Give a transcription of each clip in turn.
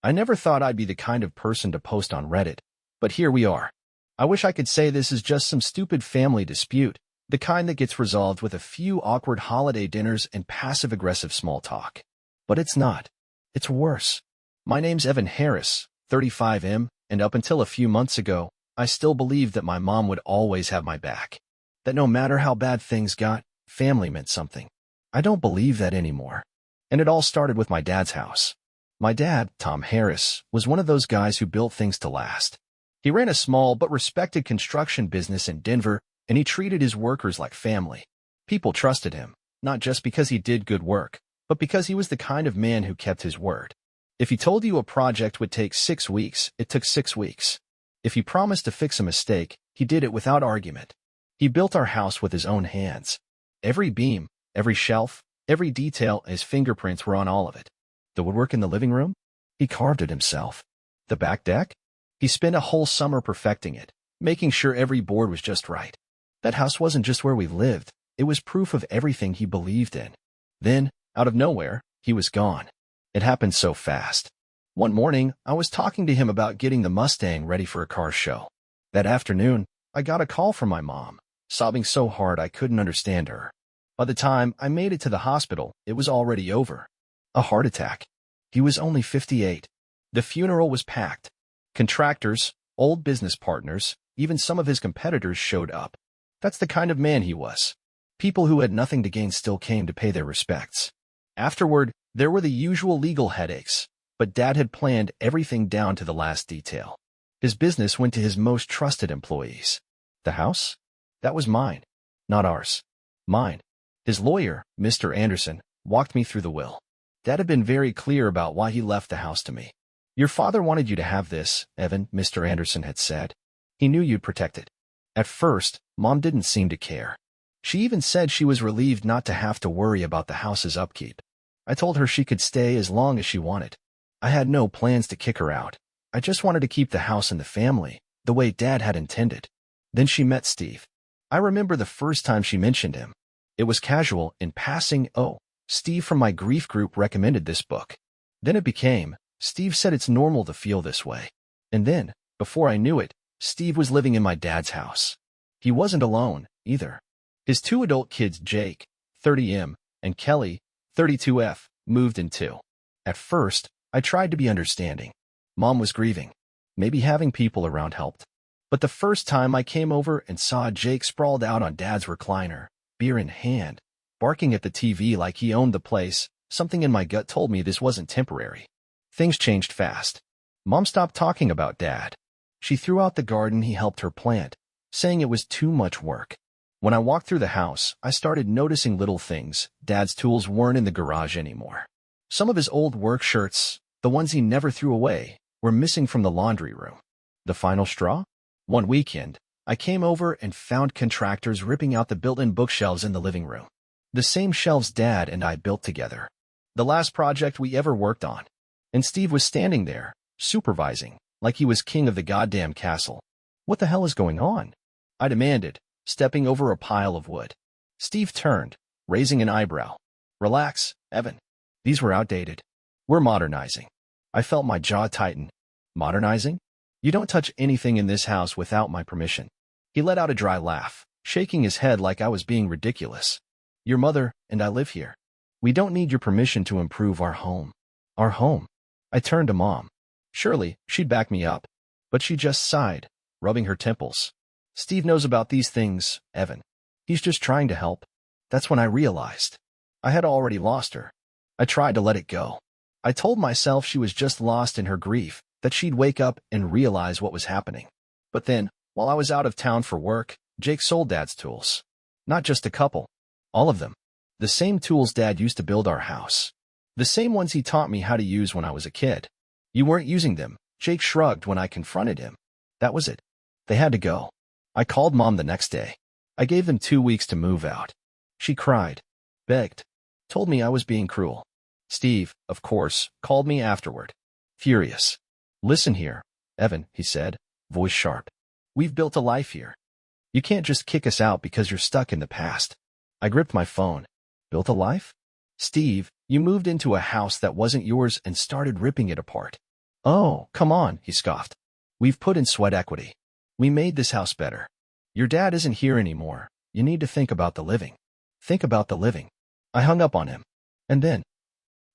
I never thought I'd be the kind of person to post on Reddit, but here we are. I wish I could say this is just some stupid family dispute, the kind that gets resolved with a few awkward holiday dinners and passive-aggressive small talk. But it's not. It's worse. My name's Evan Harris, 35M, and up until a few months ago, I still believed that my mom would always have my back. That no matter how bad things got, family meant something. I don't believe that anymore. And it all started with my dad's house. My dad, Tom Harris, was one of those guys who built things to last. He ran a small but respected construction business in Denver, and he treated his workers like family. People trusted him, not just because he did good work, but because he was the kind of man who kept his word. If he told you a project would take 6 weeks, it took 6 weeks. If he promised to fix a mistake, he did it without argument. He built our house with his own hands. Every beam, every shelf, every detail, his fingerprints were on all of it. The woodwork in the living room? He carved it himself. The back deck? He spent a whole summer perfecting it, making sure every board was just right. That house wasn't just where we lived, it was proof of everything he believed in. Then, out of nowhere, he was gone. It happened so fast. One morning, I was talking to him about getting the Mustang ready for a car show. That afternoon, I got a call from my mom, sobbing so hard I couldn't understand her. By the time I made it to the hospital, it was already over. A heart attack. He was only 58. The funeral was packed. Contractors, old business partners, even some of his competitors showed up. That's the kind of man he was. People who had nothing to gain still came to pay their respects. Afterward, there were the usual legal headaches, but Dad had planned everything down to the last detail. His business went to his most trusted employees. The house? That was mine. Not ours. Mine. His lawyer, Mr. Anderson, walked me through the will. Dad had been very clear about why he left the house to me. Your father wanted you to have this, Evan, Mr. Anderson had said. He knew you'd protect it. At first, Mom didn't seem to care. She even said she was relieved not to have to worry about the house's upkeep. I told her she could stay as long as she wanted. I had no plans to kick her out. I just wanted to keep the house and the family, the way Dad had intended. Then she met Steve. I remember the first time she mentioned him. It was casual, in passing. Oh, Steve from my grief group recommended this book. Then it became, Steve said it's normal to feel this way. And then, before I knew it, Steve was living in my dad's house. He wasn't alone, either. His 2 adult kids, Jake, 30M, and Kelly, 32F, moved in too. At first, I tried to be understanding. Mom was grieving. Maybe having people around helped. But the first time I came over and saw Jake sprawled out on Dad's recliner, beer in hand, barking at the TV like he owned the place, something in my gut told me this wasn't temporary. Things changed fast. Mom stopped talking about Dad. She threw out the garden he helped her plant, saying it was too much work. When I walked through the house, I started noticing little things. Dad's tools weren't in the garage anymore. Some of his old work shirts, the ones he never threw away, were missing from the laundry room. The final straw? One weekend, I came over and found contractors ripping out the built-in bookshelves in the living room. The same shelves Dad and I built together. The last project we ever worked on. And Steve was standing there, supervising, like he was king of the goddamn castle. What the hell is going on? I demanded, stepping over a pile of wood. Steve turned, raising an eyebrow. Relax, Evan. These were outdated. We're modernizing. I felt my jaw tighten. Modernizing? You don't touch anything in this house without my permission. He let out a dry laugh, shaking his head like I was being ridiculous. Your mother and I live here. We don't need your permission to improve our home. Our home. I turned to Mom. Surely, she'd back me up. But she just sighed, rubbing her temples. Steve knows about these things, Evan. He's just trying to help. That's when I realized. I had already lost her. I tried to let it go. I told myself she was just lost in her grief, that she'd wake up and realize what was happening. But then, while I was out of town for work, Jake sold Dad's tools. Not just a couple. All of them. The same tools Dad used to build our house. The same ones he taught me how to use when I was a kid. You weren't using them, Jake shrugged when I confronted him. That was it. They had to go. I called Mom the next day. I gave them 2 weeks to move out. She cried, begged, told me I was being cruel. Steve, of course, called me afterward. Furious. Listen here, Evan, he said, voice sharp. We've built a life here. You can't just kick us out because you're stuck in the past. I gripped my phone. Built a life? Steve, you moved into a house that wasn't yours and started ripping it apart. Oh, come on, he scoffed. We've put in sweat equity. We made this house better. Your dad isn't here anymore. You need to think about the living. Think about the living. I hung up on him. And then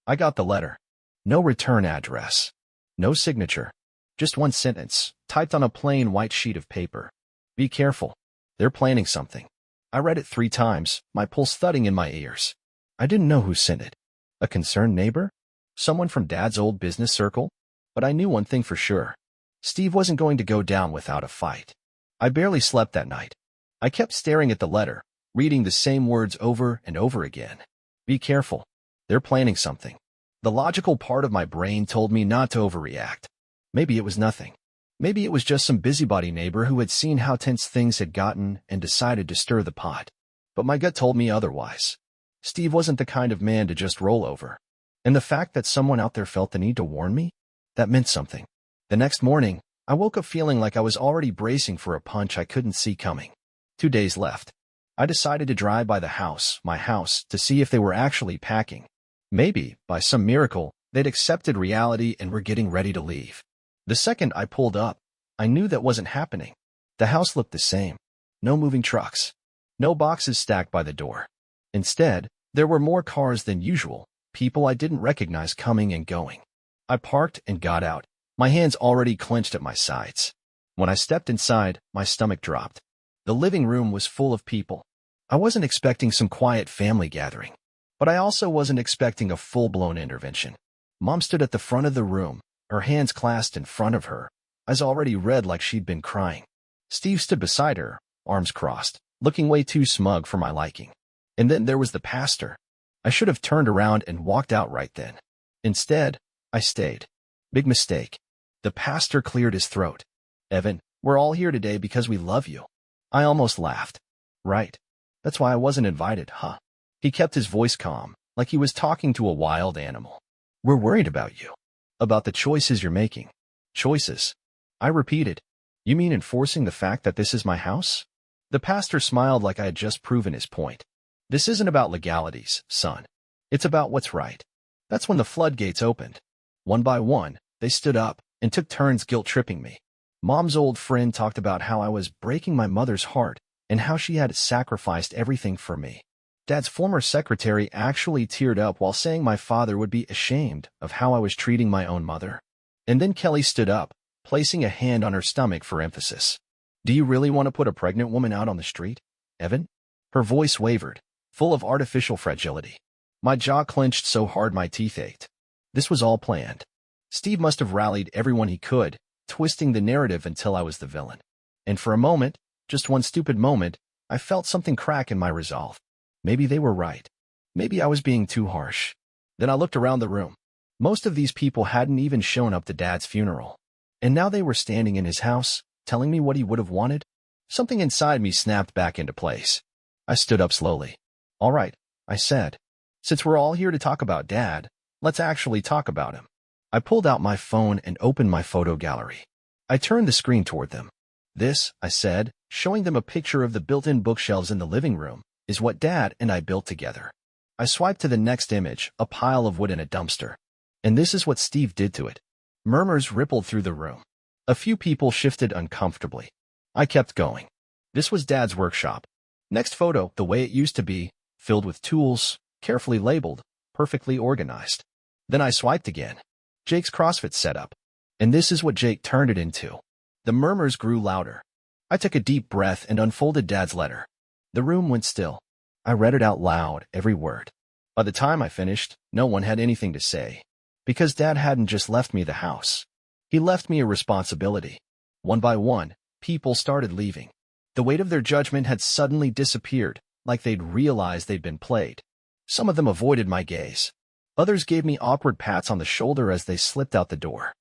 I got the letter. No return address. No signature. Just one sentence, typed on a plain white sheet of paper. Be careful. They're planning something. I read it 3 times, my pulse thudding in my ears. I didn't know who sent it. A concerned neighbor? Someone from Dad's old business circle? But I knew one thing for sure. Steve wasn't going to go down without a fight. I barely slept that night. I kept staring at the letter, reading the same words over and over again. Be careful. They're planning something. The logical part of my brain told me not to overreact. Maybe it was nothing. Maybe it was just some busybody neighbor who had seen how tense things had gotten and decided to stir the pot. But my gut told me otherwise. Steve wasn't the kind of man to just roll over. And the fact that someone out there felt the need to warn me? That meant something. The next morning, I woke up feeling like I was already bracing for a punch I couldn't see coming. 2 days left. I decided to drive by my house, to see if they were actually packing. Maybe, by some miracle, they'd accepted reality and were getting ready to leave. The second I pulled up, I knew that wasn't happening. The house looked the same. No moving trucks. No boxes stacked by the door. Instead, there were more cars than usual, people I didn't recognize coming and going. I parked and got out, my hands already clenched at my sides. When I stepped inside, my stomach dropped. The living room was full of people. I wasn't expecting some quiet family gathering, but I also wasn't expecting a full-blown intervention. Mom stood at the front of the room, her hands clasped in front of her, eyes already red like she'd been crying. Steve stood beside her, arms crossed, looking way too smug for my liking. And then there was the pastor. I should have turned around and walked out right then. Instead, I stayed. Big mistake. The pastor cleared his throat. Evan, we're all here today because we love you. I almost laughed. Right. That's why I wasn't invited, huh? He kept his voice calm, like he was talking to a wild animal. We're worried about you. About the choices you're making. Choices. I repeated. You mean enforcing the fact that this is my house? The pastor smiled like I had just proven his point. This isn't about legalities, son. It's about what's right. That's when the floodgates opened. One by one, they stood up and took turns guilt-tripping me. Mom's old friend talked about how I was breaking my mother's heart and how she had sacrificed everything for me. Dad's former secretary actually teared up while saying my father would be ashamed of how I was treating my own mother. And then Kelly stood up, placing a hand on her stomach for emphasis. Do you really want to put a pregnant woman out on the street, Evan? Her voice wavered, full of artificial fragility. My jaw clenched so hard my teeth ached. This was all planned. Steve must have rallied everyone he could, twisting the narrative until I was the villain. And for a moment, just one stupid moment, I felt something crack in my resolve. Maybe they were right. Maybe I was being too harsh. Then I looked around the room. Most of these people hadn't even shown up to Dad's funeral. And now they were standing in his house, telling me what he would have wanted. Something inside me snapped back into place. I stood up slowly. All right, I said. Since we're all here to talk about Dad, let's actually talk about him. I pulled out my phone and opened my photo gallery. I turned the screen toward them. This, I said, showing them a picture of the built-in bookshelves in the living room, is what Dad and I built together. I swiped to the next image, a pile of wood in a dumpster. And this is what Steve did to it. Murmurs rippled through the room. A few people shifted uncomfortably. I kept going. This was Dad's workshop. Next photo, the way it used to be, filled with tools, carefully labeled, perfectly organized. Then I swiped again. Jake's CrossFit setup. And this is what Jake turned it into. The murmurs grew louder. I took a deep breath and unfolded Dad's letter. The room went still. I read it out loud, every word. By the time I finished, no one had anything to say. Because Dad hadn't just left me the house. He left me a responsibility. One by one, people started leaving. The weight of their judgment had suddenly disappeared, like they'd realized they'd been played. Some of them avoided my gaze. Others gave me awkward pats on the shoulder as they slipped out the door.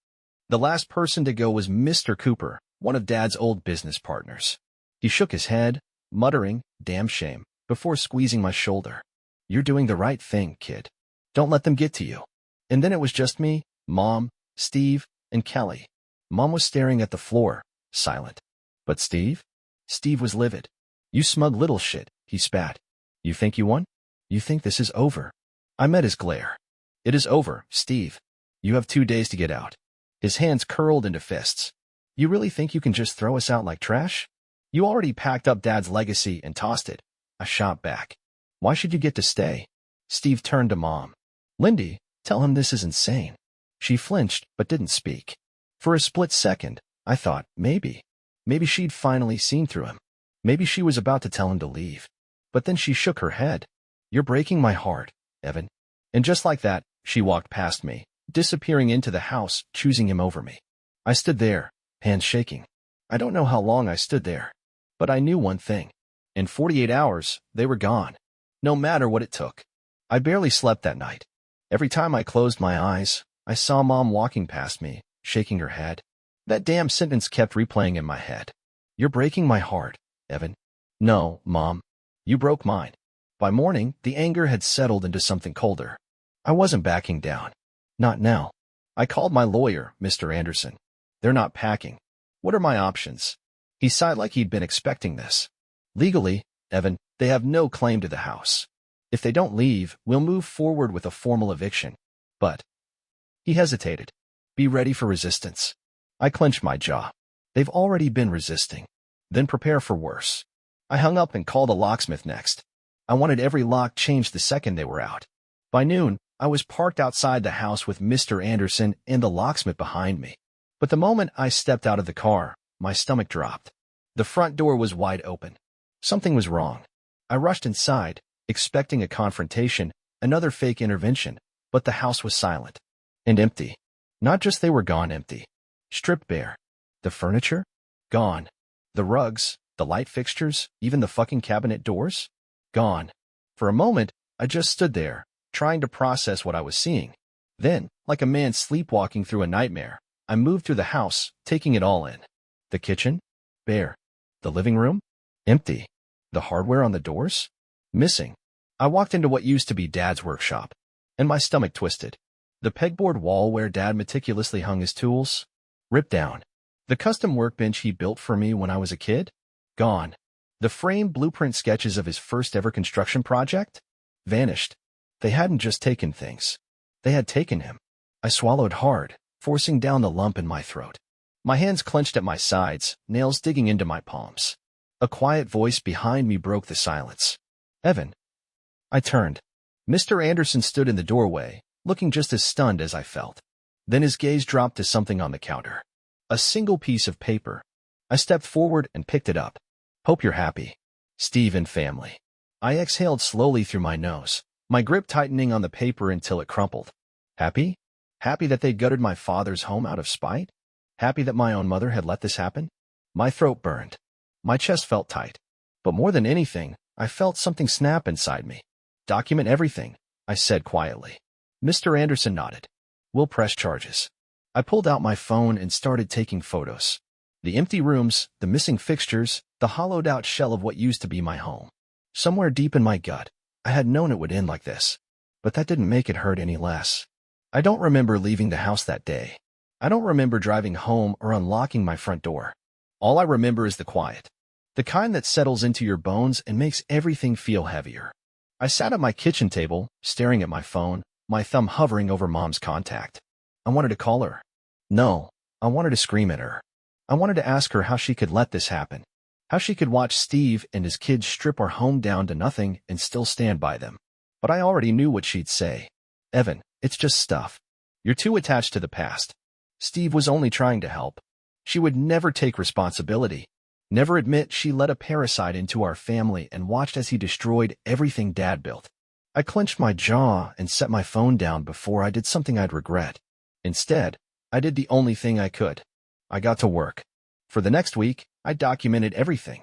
The last person to go was Mr. Cooper, one of Dad's old business partners. He shook his head, muttering, "Damn shame," before squeezing my shoulder. "You're doing the right thing, kid. Don't let them get to you." And then it was just me, Mom, Steve, and Kelly. Mom was staring at the floor, silent. But Steve? Steve was livid. "You smug little shit," he spat. "You think you won? You think this is over?" I met his glare. "It is over, Steve. You have 2 days to get out." His hands curled into fists. You really think you can just throw us out like trash? You already packed up Dad's legacy and tossed it. I shot back. Why should you get to stay? Steve turned to Mom. Lindy, tell him this is insane. She flinched, but didn't speak. For a split second, I thought, maybe she'd finally seen through him. Maybe she was about to tell him to leave. But then she shook her head. You're breaking my heart, Evan. And just like that, she walked past me, disappearing into the house, choosing him over me. I stood there, hands shaking. I don't know how long I stood there. But I knew one thing. In 48 hours, they were gone. No matter what it took. I barely slept that night. Every time I closed my eyes, I saw Mom walking past me, shaking her head. That damn sentence kept replaying in my head. You're breaking my heart, Evan. No, Mom. You broke mine. By morning, the anger had settled into something colder. I wasn't backing down. Not now. I called my lawyer, Mr. Anderson. They're not packing. What are my options? He sighed like he'd been expecting this. Legally, Evan, they have no claim to the house. If they don't leave, we'll move forward with a formal eviction. But he hesitated. Be ready for resistance. I clenched my jaw. They've already been resisting. Then prepare for worse. I hung up and called a locksmith next. I wanted every lock changed the second they were out. By noon, I was parked outside the house with Mr. Anderson and the locksmith behind me. But the moment I stepped out of the car, my stomach dropped. The front door was wide open. Something was wrong. I rushed inside, expecting a confrontation, another fake intervention, but the house was silent. And empty. Not just they were gone empty. Stripped bare. The furniture? Gone. The rugs, the light fixtures, even the fucking cabinet doors? Gone. For a moment, I just stood there, trying to process what I was seeing. Then, like a man sleepwalking through a nightmare, I moved through the house, taking it all in. The kitchen? Bare. The living room? Empty. The hardware on the doors? Missing. I walked into what used to be Dad's workshop, and my stomach twisted. The pegboard wall where Dad meticulously hung his tools? Ripped down. The custom workbench he built for me when I was a kid? Gone. The framed blueprint sketches of his first ever construction project? Vanished. They hadn't just taken things. They had taken him. I swallowed hard, forcing down the lump in my throat. My hands clenched at my sides, nails digging into my palms. A quiet voice behind me broke the silence. Evan. I turned. Mr. Anderson stood in the doorway, looking just as stunned as I felt. Then his gaze dropped to something on the counter. A single piece of paper. I stepped forward and picked it up. Hope you're happy. Steve and family. I exhaled slowly through my nose, my grip tightening on the paper until it crumpled. Happy? Happy that they gutted my father's home out of spite? Happy that my own mother had let this happen? My throat burned. My chest felt tight. But more than anything, I felt something snap inside me. Document everything, I said quietly. Mr. Anderson nodded. We'll press charges. I pulled out my phone and started taking photos. The empty rooms, the missing fixtures, the hollowed-out shell of what used to be my home. Somewhere deep in my gut, I had known it would end like this. But that didn't make it hurt any less. I don't remember leaving the house that day. I don't remember driving home or unlocking my front door. All I remember is the quiet. The kind that settles into your bones and makes everything feel heavier. I sat at my kitchen table, staring at my phone, my thumb hovering over Mom's contact. I wanted to call her. No, I wanted to scream at her. I wanted to ask her how she could let this happen. How she could watch Steve and his kids strip our home down to nothing and still stand by them. But I already knew what she'd say. Evan, it's just stuff. You're too attached to the past. Steve was only trying to help. She would never take responsibility. Never admit she let a parasite into our family and watched as he destroyed everything Dad built. I clenched my jaw and set my phone down before I did something I'd regret. Instead, I did the only thing I could. I got to work. For the next week, I documented everything.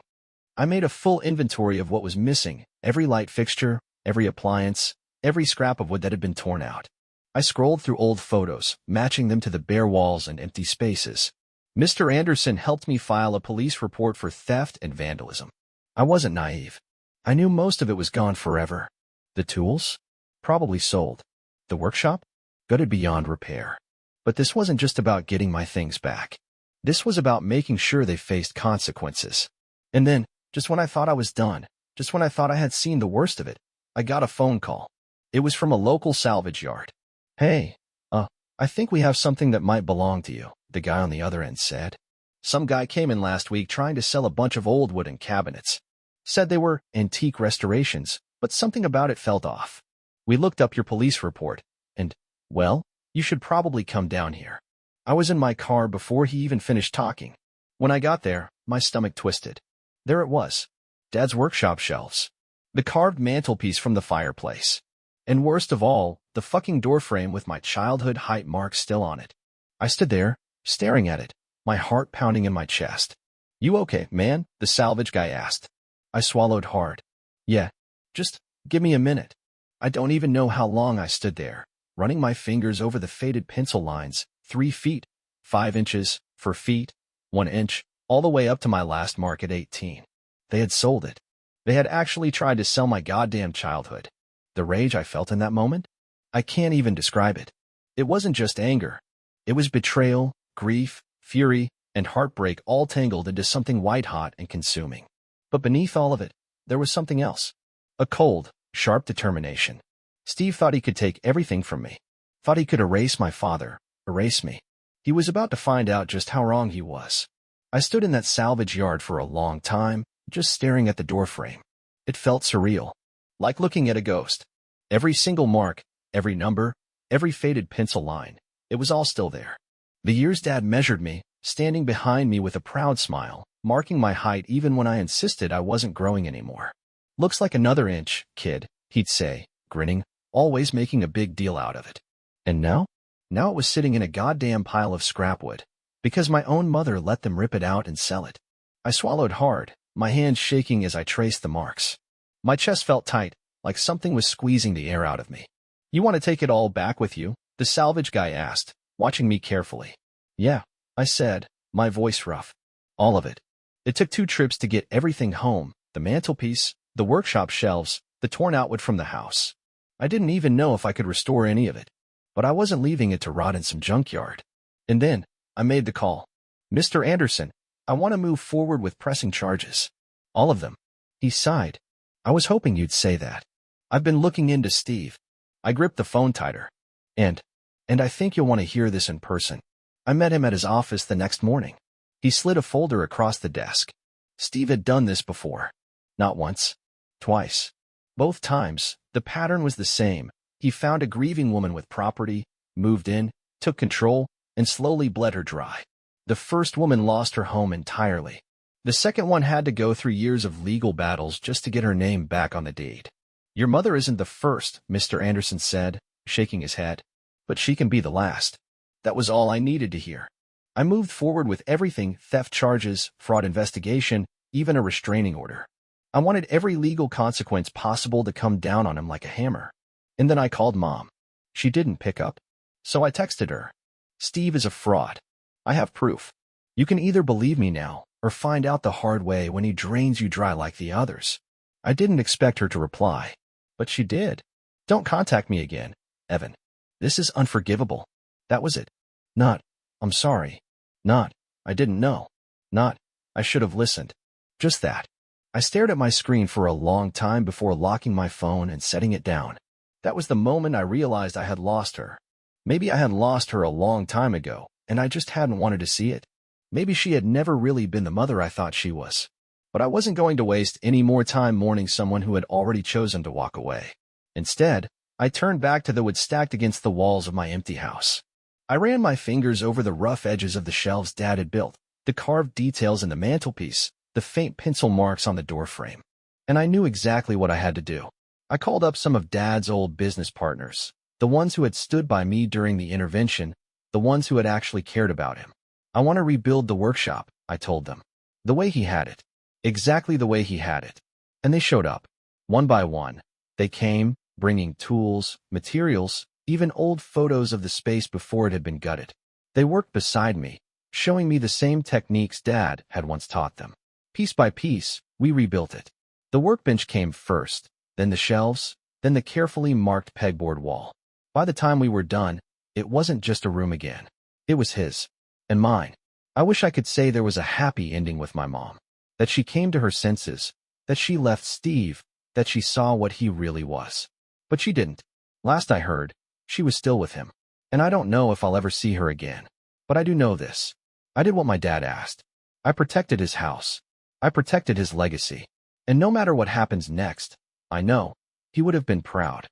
I made a full inventory of what was missing, every light fixture, every appliance, every scrap of wood that had been torn out. I scrolled through old photos, matching them to the bare walls and empty spaces. Mr. Anderson helped me file a police report for theft and vandalism. I wasn't naive. I knew most of it was gone forever. The tools? Probably sold. The workshop? Gutted beyond repair. But this wasn't just about getting my things back. This was about making sure they faced consequences. And then, just when I thought I was done, just when I thought I had seen the worst of it, I got a phone call. It was from a local salvage yard. Hey, "I think we have something that might belong to you," the guy on the other end said. "Some guy came in last week trying to sell a bunch of old wooden cabinets. Said they were antique restorations, but something about it felt off. We looked up your police report, and, well, you should probably come down here." I was in my car before he even finished talking. When I got there, my stomach twisted. There it was. Dad's workshop shelves. The carved mantelpiece from the fireplace. And worst of all, the fucking doorframe with my childhood height mark still on it. I stood there, staring at it, my heart pounding in my chest. "You okay, man?" the salvage guy asked. I swallowed hard. "Yeah, just give me a minute." I don't even know how long I stood there, running my fingers over the faded pencil lines, 3 feet, 5 inches, 4 feet, 1 inch, all the way up to my last mark at 18. They had sold it. They had actually tried to sell my goddamn childhood. The rage I felt in that moment? I can't even describe it. It wasn't just anger. It was betrayal, grief, fury, and heartbreak all tangled into something white-hot and consuming. But beneath all of it, there was something else. A cold, sharp determination. Steve thought he could take everything from me. Thought he could erase my father, erase me. He was about to find out just how wrong he was. I stood in that salvage yard for a long time, just staring at the doorframe. It felt surreal. Like looking at a ghost. Every single mark, every number, every faded pencil line, it was all still there. The years Dad measured me, standing behind me with a proud smile, marking my height even when I insisted I wasn't growing anymore. "Looks like another inch, kid," he'd say, grinning, always making a big deal out of it. And now? Now it was sitting in a goddamn pile of scrapwood, because my own mother let them rip it out and sell it. I swallowed hard, my hands shaking as I traced the marks. My chest felt tight, like something was squeezing the air out of me. "You want to take it all back with you?" the salvage guy asked, watching me carefully. "Yeah," I said, my voice rough. "All of it." It took 2 trips to get everything home, the mantelpiece, the workshop shelves, the torn out wood from the house. I didn't even know if I could restore any of it, but I wasn't leaving it to rot in some junkyard. And then, I made the call. "Mr. Anderson, I want to move forward with pressing charges. All of them." He sighed. "I was hoping you'd say that. I've been looking into Steve." I gripped the phone tighter. And I think you'll want to hear this in person. I met him at his office the next morning. He slid a folder across the desk. Steve had done this before. Not once. Twice. Both times, the pattern was the same. He found a grieving woman with property, moved in, took control, and slowly bled her dry. The first woman lost her home entirely. The second one had to go through years of legal battles just to get her name back on the deed. "Your mother isn't the first," Mr. Anderson said, shaking his head. "But she can be the last." That was all I needed to hear. I moved forward with everything: theft charges, fraud investigation, even a restraining order. I wanted every legal consequence possible to come down on him like a hammer. And then I called Mom. She didn't pick up. So I texted her. "Steve is a fraud. I have proof. You can either believe me now, or find out the hard way when he drains you dry like the others." I didn't expect her to reply, but she did. "Don't contact me again, Evan. This is unforgivable." That was it. Not, "I'm sorry." Not, "I didn't know." Not, "I should have listened." Just that. I stared at my screen for a long time before locking my phone and setting it down. That was the moment I realized I had lost her. Maybe I had lost her a long time ago, and I just hadn't wanted to see it. Maybe she had never really been the mother I thought she was. But I wasn't going to waste any more time mourning someone who had already chosen to walk away. Instead, I turned back to the wood stacked against the walls of my empty house. I ran my fingers over the rough edges of the shelves Dad had built, the carved details in the mantelpiece, the faint pencil marks on the doorframe. And I knew exactly what I had to do. I called up some of Dad's old business partners, the ones who had stood by me during the intervention, the ones who had actually cared about him. "I want to rebuild the workshop," I told them. "The way he had it. Exactly the way he had it." And they showed up. One by one. They came, bringing tools, materials, even old photos of the space before it had been gutted. They worked beside me, showing me the same techniques Dad had once taught them. Piece by piece, we rebuilt it. The workbench came first, then the shelves, then the carefully marked pegboard wall. By the time we were done, it wasn't just a room again. It was his. And mine. I wish I could say there was a happy ending with my mom. That she came to her senses. That she left Steve. That she saw what he really was. But she didn't. Last I heard, she was still with him. And I don't know if I'll ever see her again. But I do know this. I did what my dad asked. I protected his house. I protected his legacy. And no matter what happens next, I know he would have been proud.